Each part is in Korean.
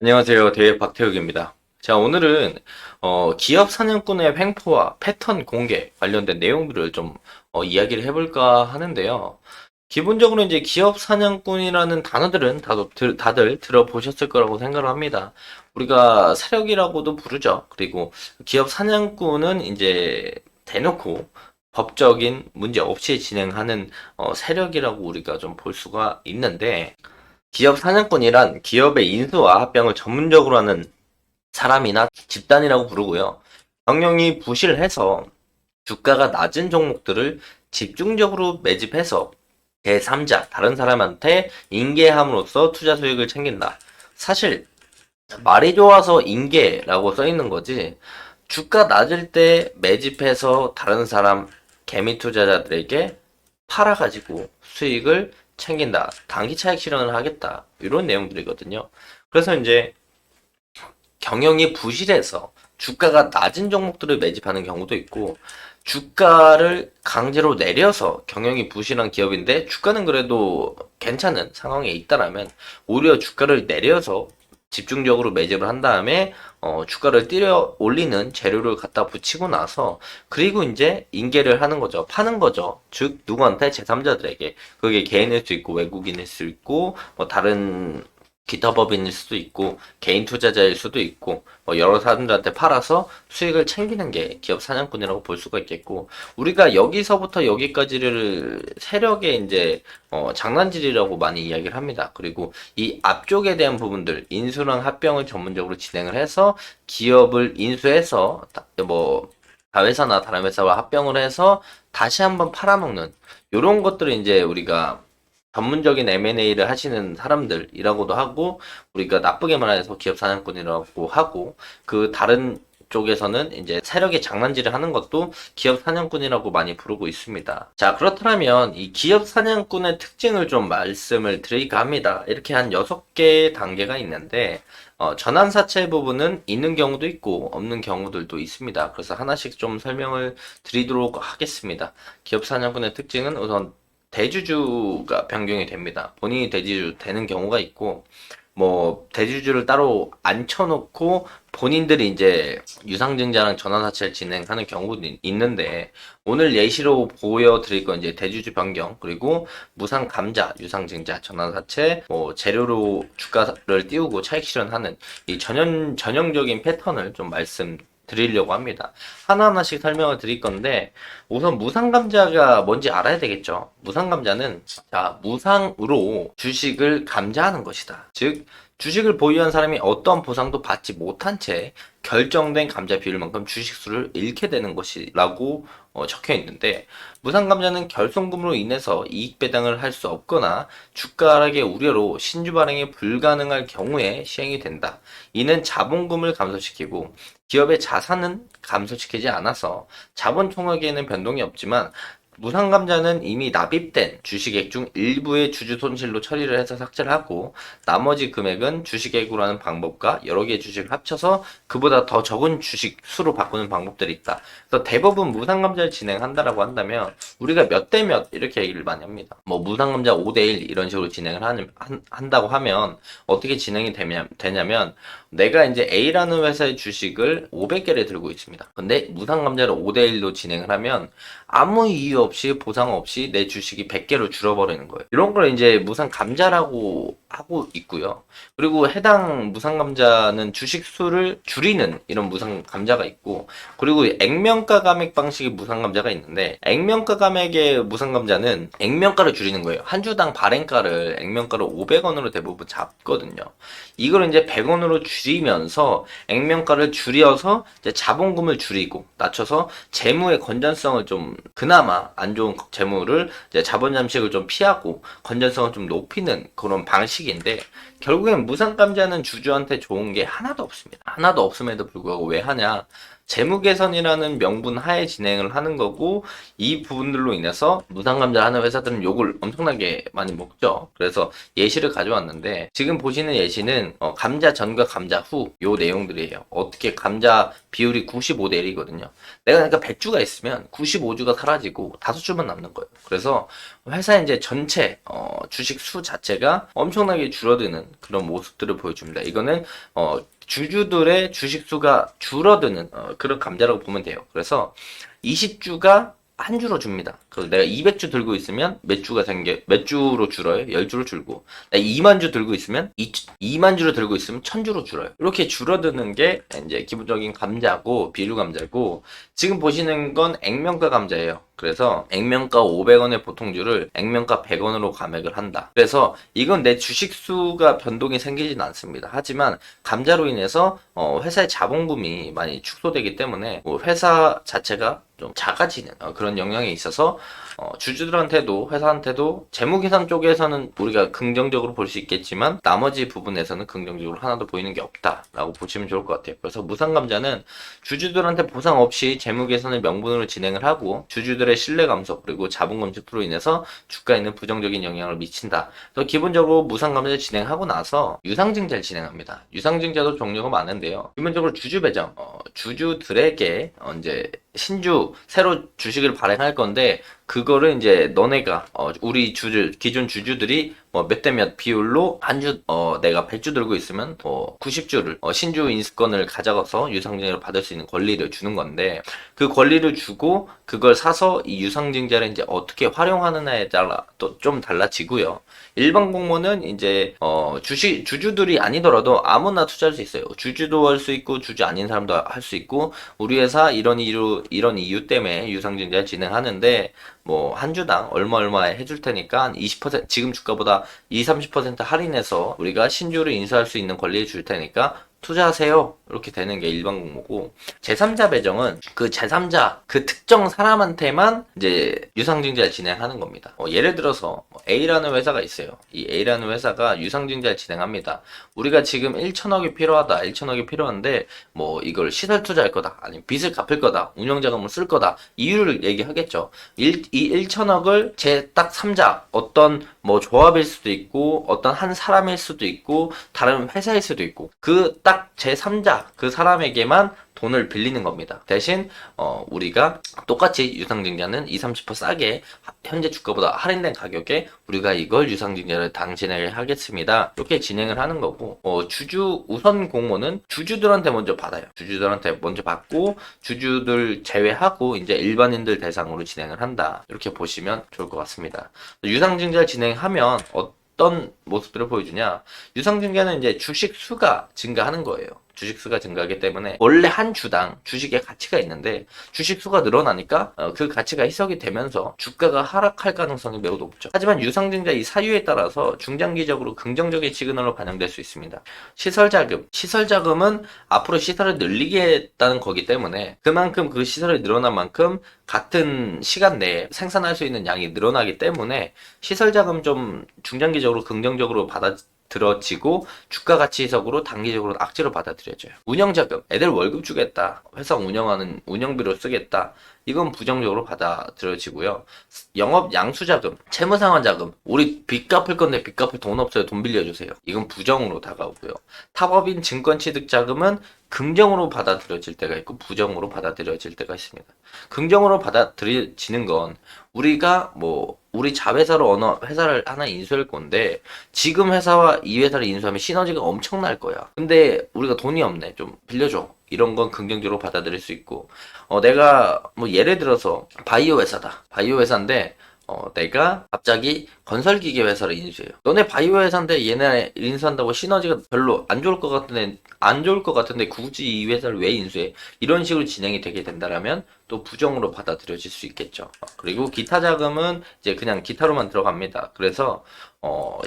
안녕하세요. 대회 박태욱입니다. 자, 오늘은 기업 사냥꾼의 횡포와 패턴 공개 관련된 내용들을 좀 이야기를 해볼까 하는데요. 기본적으로 이제 기업 사냥꾼이라는 단어들은 다들 들어보셨을 거라고 생각을 합니다. 우리가 사력이라고도 부르죠. 그리고 기업 사냥꾼은 이제 대놓고 법적인 문제 없이 진행하는 세력이라고 우리가 좀 볼 수가 있는데, 기업 사냥꾼이란 기업의 인수와 합병을 전문적으로 하는 사람이나 집단이라고 부르고요. 경영이 부실해서 주가가 낮은 종목들을 집중적으로 매집해서 제3자, 다른 사람한테 인계함으로써 투자 수익을 챙긴다. 사실 말이 좋아서 인계라고 써 있는 거지. 주가 낮을 때 매집해서 다른 사람 개미 투자자들에게 팔아가지고 수익을 챙긴다. 단기 차익 실현을 하겠다. 이런 내용들이거든요. 그래서 이제 경영이 부실해서 주가가 낮은 종목들을 매집하는 경우도 있고, 주가를 강제로 내려서 경영이 부실한 기업인데 주가는 그래도 괜찮은 상황에 있다라면 오히려 주가를 내려서 집중적으로 매집을 한 다음에 주가를 뛰어 올리는 재료를 갖다 붙이고 나서 그리고 이제 인계를 하는 거죠. 파는 거죠. 즉 누구한테 제3자들에게. 그게 개인일 수 있고 외국인일 수 있고 뭐 다른 기타 법인일 수도 있고 개인 투자자일 수도 있고 뭐 여러 사람들한테 팔아서 수익을 챙기는 게 기업 사냥꾼이라고 볼 수가 있겠고, 우리가 여기서부터 여기까지를 세력의 이제 장난질이라고 많이 이야기를 합니다. 그리고 이 앞쪽에 대한 부분들 인수랑 합병을 전문적으로 진행을 해서 기업을 인수해서 뭐 다회사나 다른 회사와 합병을 해서 다시 한번 팔아먹는 요런 것들을 이제 우리가 전문적인 M&A를 하시는 사람들이라고도 하고, 우리가 나쁘게 말해서 기업 사냥꾼이라고 하고, 그 다른 쪽에서는 이제 세력의 장난질을 하는 것도 기업 사냥꾼이라고 많이 부르고 있습니다. 자, 그렇다면 이 기업 사냥꾼의 특징을 좀 말씀을 드릴까 합니다. 이렇게 한 6개 단계가 있는데, 전환사채 부분은 있는 경우도 있고 없는 경우들도 있습니다. 그래서 하나씩 좀 설명을 드리도록 하겠습니다. 기업 사냥꾼의 특징은 우선 대주주가 변경이 됩니다. 본인이 대주주 되는 경우가 있고, 뭐 대주주를 따로 앉혀놓고 본인들이 이제 유상증자랑 전환사채를 진행하는 경우도 있는데, 오늘 예시로 보여드릴 건 이제 대주주 변경, 그리고 무상감자, 유상증자, 전환사채, 뭐 재료로 주가를 띄우고 차익 실현하는 이 전형적인 패턴을 좀 드리려고 합니다. 하나하나씩 설명을 드릴 건데, 우선 무상감자가 뭔지 알아야 되겠죠. 무상감자는, 자, 무상으로 주식을 감자하는 것이다. 즉, 주식을 보유한 사람이 어떤 보상도 받지 못한 채 결정된 감자 비율만큼 주식수를 잃게 되는 것이라고 적혀 있는데, 무상감자는 결손금으로 인해서 이익 배당을 할 수 없거나 주가 하락의 우려로 신주 발행이 불가능할 경우에 시행이 된다. 이는 자본금을 감소시키고 기업의 자산은 감소시키지 않아서 자본 총액에는 변동이 없지만, 무상감자는 이미 납입된 주식액 중 일부의 주주 손실로 처리를 해서 삭제를 하고, 나머지 금액은 주식액으로 하는 방법과 여러 개의 주식을 합쳐서 그보다 더 적은 주식 수로 바꾸는 방법들이 있다. 그래서 대부분 무상감자를 진행한다라고 한다면 우리가 몇 대 몇 이렇게 얘기를 많이 합니다. 뭐 무상감자 5대1 이런 식으로 진행을 한다고 하면 어떻게 진행이 되냐면, 내가 이제 A라는 회사의 주식을 500개를 들고 있습니다. 근데 무상감자를 5대1로 진행을 하면 아무 이유 없이 보상 없이 내 주식이 100개로 줄어버리는 거예요. 이런 걸 이제 무상감자라고 하고 있고요. 그리고 해당 무상감자는 주식 수를 줄이는 이런 무상감자가 있고, 그리고 액면가 감액 방식의 무상감자가 있는데, 액면가 감액의 무상감자는 액면가를 줄이는 거예요. 한 주당 발행가를 액면가를 500원으로 대부분 잡거든요. 이걸 이제 100원으로 줄이면서 액면가를 줄여서 이제 자본금을 줄이고 낮춰서 재무의 건전성을 좀, 그나마 안 좋은 재무를 이제 자본 잠식을 좀 피하고 건전성을 좀 높이는 그런 방식인데, 결국엔 무상감자는 주주한테 좋은 게 하나도 없습니다. 하나도 없음에도 불구하고 왜 하냐? 재무 개선이라는 명분 하에 진행을 하는 거고, 이 부분들로 인해서 무상감자 하는 회사들은 욕을 엄청나게 많이 먹죠. 그래서 예시를 가져왔는데, 지금 보시는 예시는 감자 전과 감자 후 요 내용들이에요. 어떻게 감자 비율이 95대 1이거든요. 내가 그러니까 100주가 있으면 95주가 사라지고 5주만 남는 거예요. 그래서 회사 이제 전체 주식 수 자체가 엄청나게 줄어드는 그런 모습들을 보여줍니다. 이거는 주주들의 주식수가 줄어드는 그런 감자라고 보면 돼요. 그래서 20주가 한 주로 줍니다. 그래서 내가 200주 들고 있으면 몇 주로 줄어요? 10주로 줄고. 내가 2만 주 들고 있으면 2만 주로 들고 있으면 1000주로 줄어요. 이렇게 줄어드는 게 이제 기본적인 감자고, 비료 감자고, 지금 보시는 건 액면가 감자예요. 그래서 액면가 500원의 보통주를 액면가 100원으로 감액을 한다. 그래서 이건 내 주식수가 변동이 생기진 않습니다. 하지만 감자로 인해서 회사의 자본금이 많이 축소되기 때문에 뭐 회사 자체가 좀 작아지는 그런 영향이 있어서 주주들한테도 회사한테도 재무계산 쪽에서는 우리가 긍정적으로 볼 수 있겠지만 나머지 부분에서는 긍정적으로 하나도 보이는 게 없다라고 보시면 좋을 것 같아요. 그래서 무상감자는 주주들한테 보상 없이 재무계산을 명분으로 진행을 하고 주주들의 신뢰 감소 그리고 자본금 축소로 인해서 주가에는 부정적인 영향을 미친다. 그래서 기본적으로 무상감자를 진행하고 나서 유상증자를 진행합니다. 유상증자도 종류가 많은데요. 기본적으로 주주 배정, 주주들에게 이제 신주 새로 주식을 발행할 건데 그거를 이제 너네가 우리 기존 주주들이 뭐 몇 대 몇 비율로 내가 100주 들고 있으면 90주를 신주 인수권을 가져가서 유상증자를 받을 수 있는 권리를 주는 건데 그 권리를 주고 그걸 사서 이 유상증자를 이제 어떻게 활용하느냐에 따라 또 좀 달라지고요. 일반 공모는 이제 주주들이 아니더라도 아무나 투자할 수 있어요. 주주도 할 수 있고 주주 아닌 사람도 할 수 있고 우리 회사 이런 이유 때문에 유상증자를 진행하는데 뭐 한 주당 얼마에 해줄 테니까 한 20% 지금 주가보다 20-30% 할인해서 우리가 신주를 인수할 수 있는 권리를 줄 테니까 투자하세요. 이렇게 되는 게 일반 공모고 제3자 배정은 그 제3자 그 특정 사람한테만 이제 유상증자를 진행하는 겁니다. 예를 들어서 A라는 회사가 있어요. 이 A라는 회사가 유상증자를 진행합니다. 우리가 지금 1천억이 필요하다. 1천억이 필요한데 뭐 이걸 시설 투자할 거다. 아니면 빚을 갚을 거다. 운영자금을 쓸 거다. 이유를 얘기하겠죠. 이 1천억을 제 딱 3자 어떤 뭐 조합일 수도 있고 어떤 한 사람일 수도 있고 다른 회사일 수도 있고 그 딱 제3자 그 사람에게만 돈을 빌리는 겁니다. 대신 우리가 똑같이 유상증자는 20-30% 싸게 현재 주가보다 할인된 가격에 우리가 이걸 유상증자를 진행을 하겠습니다. 이렇게 진행을 하는 거고 주주 우선 공모는 주주들한테 먼저 받아요. 주주들한테 먼저 받고 주주들 제외하고 이제 일반인들 대상으로 진행을 한다. 이렇게 보시면 좋을 것 같습니다. 유상증자를 진행하면 어떤 모습들을 보여주냐? 유상증자는 이제 주식 수가 증가하는 거예요. 주식 수가 증가하기 때문에 원래 한 주당 주식의 가치가 있는데 주식 수가 늘어나니까 그 가치가 희석이 되면서 주가가 하락할 가능성이 매우 높죠. 하지만 유상증자 이 사유에 따라서 중장기적으로 긍정적인 시그널로 반영될 수 있습니다. 시설자금은 앞으로 시설을 늘리겠다는 거기 때문에 그만큼 그 시설이 늘어난 만큼 같은 시간 내에 생산할 수 있는 양이 늘어나기 때문에 시설자금 좀 중장기적으로 긍정적으로 들어지고 주가 가치 해석으로 단기적으로 악재로 받아들여져요. 운영자금, 애들 월급 주겠다. 회사 운영하는 운영비로 쓰겠다. 이건 부정적으로 받아들여지고요. 영업 양수자금, 채무상환자금, 우리 빚 갚을 건데 빚 갚을 돈 없어요. 돈 빌려주세요. 이건 부정으로 다가오고요. 타법인 증권취득자금은 긍정으로 받아들여질 때가 있고 부정으로 받아들여질 때가 있습니다. 긍정으로 받아들여지는 건 우리가 우리 자회사로 어느 회사를 하나 인수할 건데 지금 회사와 이 회사를 인수하면 시너지가 엄청날 거야. 근데 우리가 돈이 없네. 좀 빌려줘. 이런 건 긍정적으로 받아들일 수 있고 내가 예를 들어서 바이오 회사다. 바이오 회사인데 내가 갑자기 건설기계 회사를 인수해요. 너네 바이오 회사인데 얘네 인수한다고 시너지가 별로 안 좋을 것 같은데 굳이 이 회사를 왜 인수해? 이런 식으로 진행이 되게 된다라면 또 부정으로 받아들여질 수 있겠죠. 그리고 기타 자금은 이제 그냥 기타로만 들어갑니다. 그래서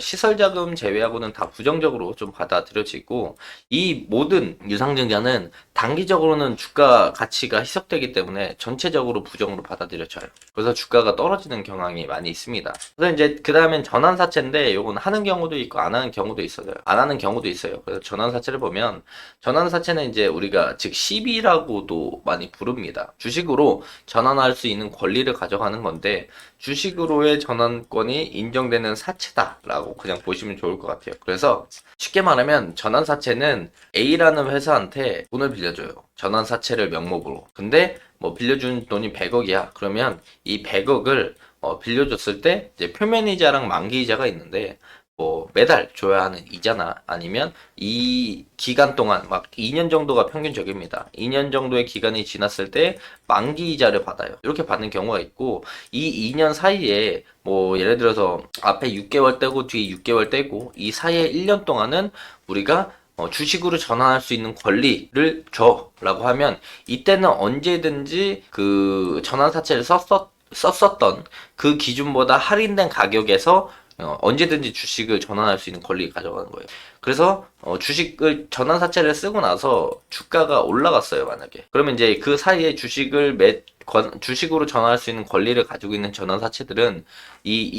시설자금 제외하고는 다 부정적으로 좀 받아들여지고 이 모든 유상증자는 단기적으로는 주가 가치가 희석되기 때문에 전체적으로 부정으로 받아들여져요. 그래서 주가가 떨어지는 경향이 많이 있습니다. 그래서 이제 그 다음엔 전환사채인데 이건 하는 경우도 있고 안 하는 경우도 있어요. 안 하는 경우도 있어요. 그래서 전환사채를 보면 전환사채는 이제 우리가 즉 CB라고도 많이 부릅니다. 주식으로 전환할 수 있는 권리를 가져가는 건데 주식으로의 전환권이 인정되는 사채다라고 그냥 보시면 좋을 것 같아요. 그래서 쉽게 말하면 전환사채는 A라는 회사한테 돈을 빌려줘요. 전환사채를 명목으로. 근데 빌려준 돈이 100억이야. 그러면 이 100억을 빌려줬을 때 이제 표면이자랑 만기이자가 있는데 뭐 매달 줘야 하는 이자나 아니면 이 기간 동안 막 2년 정도가 평균적입니다. 2년 정도의 기간이 지났을 때 만기 이자를 받아요. 이렇게 받는 경우가 있고 이 2년 사이에 뭐 예를 들어서 앞에 6개월 떼고 뒤에 6개월 떼고 이 사이에 1년 동안은 우리가 주식으로 전환할 수 있는 권리를 줘라고 하면 이때는 언제든지 그 전환사채를 썼었던 그 기준보다 할인된 가격에서 언제든지 주식을 전환할 수 있는 권리를 가져가는 거예요. 그래서 주식을 전환사채를 쓰고 나서 주가가 올라갔어요, 만약에. 그러면 이제 그 사이에 주식으로 전환할 수 있는 권리를 가지고 있는 전환사채들은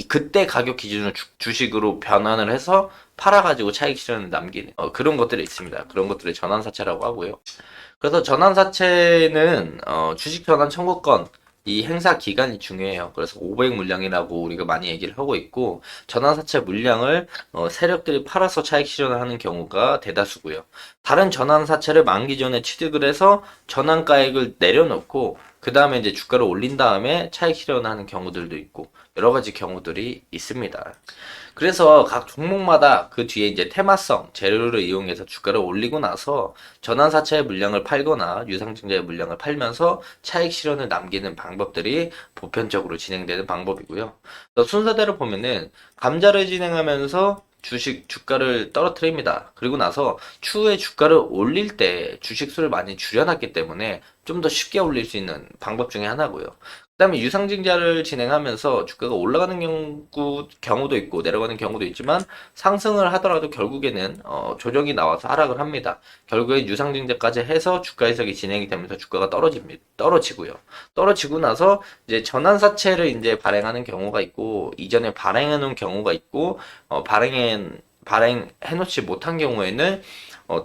그때 가격 기준을 주식으로 변환을 해서 팔아가지고 차익 실현을 남기는 그런 것들이 있습니다. 그런 것들을 전환사채라고 하고요. 그래서 전환사채는 주식 전환 청구권 이 행사 기간이 중요해요. 그래서 500 물량이라고 우리가 많이 얘기를 하고 있고 전환사채 물량을 세력들이 팔아서 차익 실현을 하는 경우가 대다수고요. 다른 전환사채를 만기 전에 취득을 해서 전환가액을 내려놓고 그 다음에 이제 주가를 올린 다음에 차익 실현을 하는 경우들도 있고 여러 가지 경우들이 있습니다. 그래서 각 종목마다 그 뒤에 이제 테마성 재료를 이용해서 주가를 올리고 나서 전환사채의 물량을 팔거나 유상증자의 물량을 팔면서 차익 실현을 남기는 방법들이 보편적으로 진행되는 방법이고요. 순서대로 보면은 감자를 진행하면서 주식 주가를 떨어뜨립니다. 그리고 나서 추후에 주가를 올릴 때 주식수를 많이 줄여놨기 때문에 좀 더 쉽게 올릴 수 있는 방법 중에 하나고요. 그 다음에 유상증자를 진행하면서 주가가 올라가는 경우도 있고 내려가는 경우도 있지만 상승을 하더라도 결국에는 조정이 나와서 하락을 합니다. 결국에 유상증자까지 해서 주가 해석이 진행이 되면서 주가가 떨어지고요. 떨어지고 나서 이제 전환사채를 이제 발행하는 경우가 있고 이전에 발행해 놓은 경우가 있고 발행해 놓지 못한 경우에는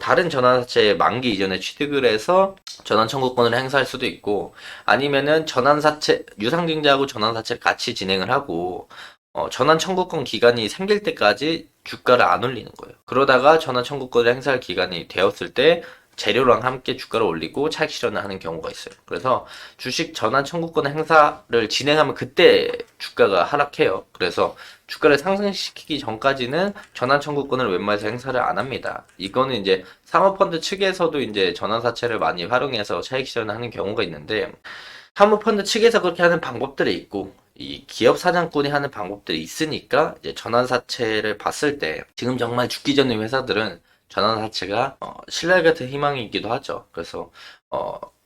다른 전환사채 만기 이전에 취득을 해서 전환 청구권을 행사할 수도 있고 아니면은 유상증자하고 전환사채를 같이 진행을 하고 전환 청구권 기간이 생길 때까지 주가를 안 올리는 거예요. 그러다가 전환 청구권을 행사할 기간이 되었을 때 재료랑 함께 주가를 올리고 차익 실현을 하는 경우가 있어요. 그래서 주식 전환 청구권 행사를 진행하면 그때 주가가 하락해요. 그래서 주가를 상승시키기 전까지는 전환 청구권을 웬만해서 행사를 안 합니다. 이거는 이제 사모펀드 측에서도 이제 전환사채를 많이 활용해서 차익 실현을 하는 경우가 있는데 사모펀드 측에서 그렇게 하는 방법들이 있고 이 기업 사장꾼이 하는 방법들이 있으니까 이제 전환사채를 봤을 때 지금 정말 죽기 전의 회사들은 전환사채가 신뢰 같은 희망이기도 하죠. 그래서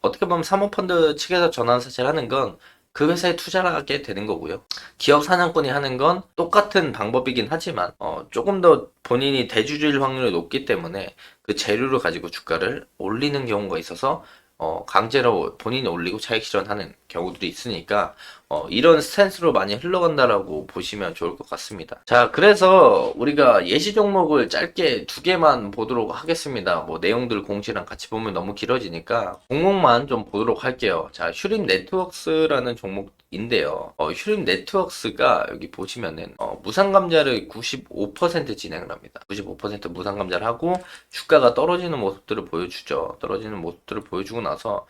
어떻게 보면 사모펀드 측에서 전환사채를 하는 건 그 회사에 투자를 하게 되는 거고요. 기업 사냥꾼이 하는 건 똑같은 방법이긴 하지만 조금 더 본인이 대주주일 확률이 높기 때문에 그 재료를 가지고 주가를 올리는 경우가 있어서 강제로 본인이 올리고 차익 실현하는 경우들이 있으니까 이런 스탠스로 많이 흘러간다라고 보시면 좋을 것 같습니다. 자, 그래서 우리가 예시 종목을 짧게 두 개만 보도록 하겠습니다. 뭐 내용들 공지랑 같이 보면 너무 길어지니까 종목만 좀 보도록 할게요. 자, 휴림 네트워크스라는 종목인데요. 휴림 네트워크스가 여기 보시면은 무상감자를 95% 진행을 합니다. 95% 무상감자를 하고 주가가 떨어지는 모습들을 보여주죠. 떨어지는 모습들을 보여주고 나서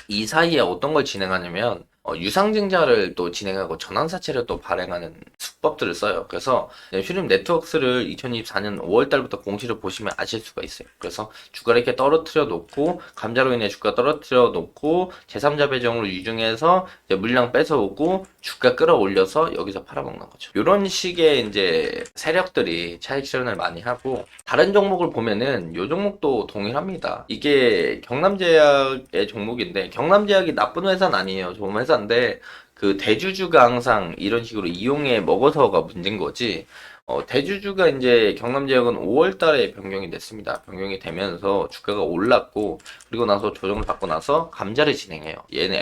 이 사이에 어떤 걸 진행하냐면 유상증자를 또 진행하고 전환사채를 또 발행하는 수법들을 써요. 그래서 휴림 네트워크스를 2024년 5월 달부터 공시를 보시면 아실 수가 있어요. 그래서 주가를 이렇게 떨어뜨려 놓고 감자로 인해 주가 떨어뜨려 놓고 제3자 배정으로 유증해서 물량 뺏어오고 주가 끌어올려서 여기서 팔아먹는 거죠. 이런 식의 이제 세력들이 차익 실현을 많이 하고 다른 종목을 보면은 이 종목도 동일합니다. 이게 경남제약의 종목인데 경남제약이 나쁜 회사는 아니에요. 좋은 회사인데 그 대주주가 항상 이런 식으로 이용해 먹어서가 문제인 거지. 대주주가 이제 경남제약은 5월 달에 변경이 됐습니다. 변경이 되면서 주가가 올랐고, 그리고 나서 조정을 받고 나서 감자를 진행해요. 얘는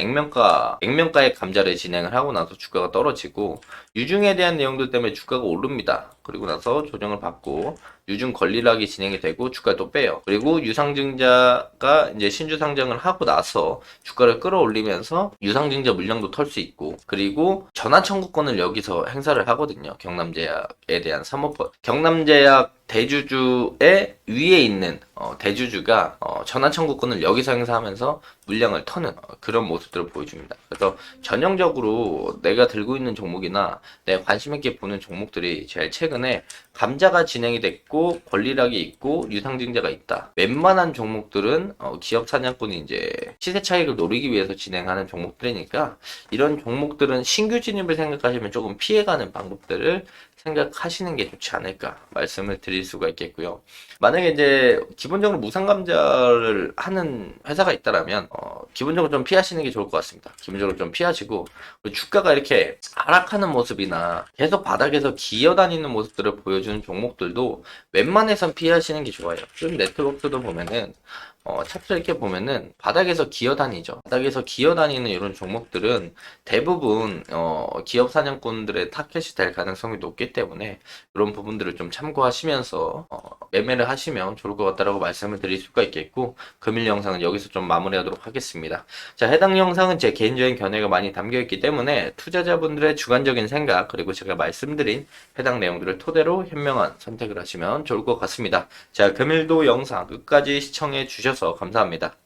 액면가의 감자를 진행을 하고 나서 주가가 떨어지고, 유증에 대한 내용들 때문에 주가가 오릅니다. 그리고 나서 조정을 받고, 유증 권리락이 진행이 되고, 주가를 또 빼요. 그리고 유상증자가 이제 신주 상장을 하고 나서 주가를 끌어올리면서 유상증자 물량도 털 수 있고, 그리고 전환 청구권을 여기서 행사를 하거든요. 경남제약에 대한 사모펀드. 경남제약 대주주의 위에 있는 대주주가 전환 청구권을 여기서 행사하면서 물량을 터는 그런 모습들을 보여줍니다. 그래서 전형적으로 내가 들고 있는 종목이나 내가 관심 있게 보는 종목들이 제일 최근에 감자가 진행이 됐고 권리락이 있고 유상증자가 있다. 웬만한 종목들은 기업 사냥꾼이 이제 시세 차익을 노리기 위해서 진행하는 종목들이니까 이런 종목들은 신규 진입을 생각하시면 조금 피해가는 방법들을 생각하시는 게 좋지 않을까 말씀을 드릴 수가 있겠고요. 만약에 이제 기본적으로 무상감자를 하는 회사가 있다라면 기본적으로 좀 피하시는 게 좋을 것 같습니다. 기본적으로 좀 피하시고 주가가 이렇게 하락하는 모습이나 계속 바닥에서 기어다니는 모습들을 보여주는 종목들도 웬만해선 피하시는 게 좋아요. 좀 네트워크도 보면은 차트 이렇게 보면은 바닥에서 기어다니죠. 바닥에서 기어다니는 이런 종목들은 대부분 기업 사냥꾼들의 타겟이 될 가능성이 높기 때문에 이런 부분들을 좀 참고하시면서 매매를 하시면 좋을 것 같다라고 말씀을 드릴 수가 있겠고, 금일 영상은 여기서 좀 마무리하도록 하겠습니다. 자, 해당 영상은 제 개인적인 견해가 많이 담겨 있기 때문에 투자자분들의 주관적인 생각 그리고 제가 말씀드린 해당 내용들을 토대로 현명한 선택을 하시면 좋을 것 같습니다. 자, 금일도 영상 끝까지 시청해 주셔서 감사합니다.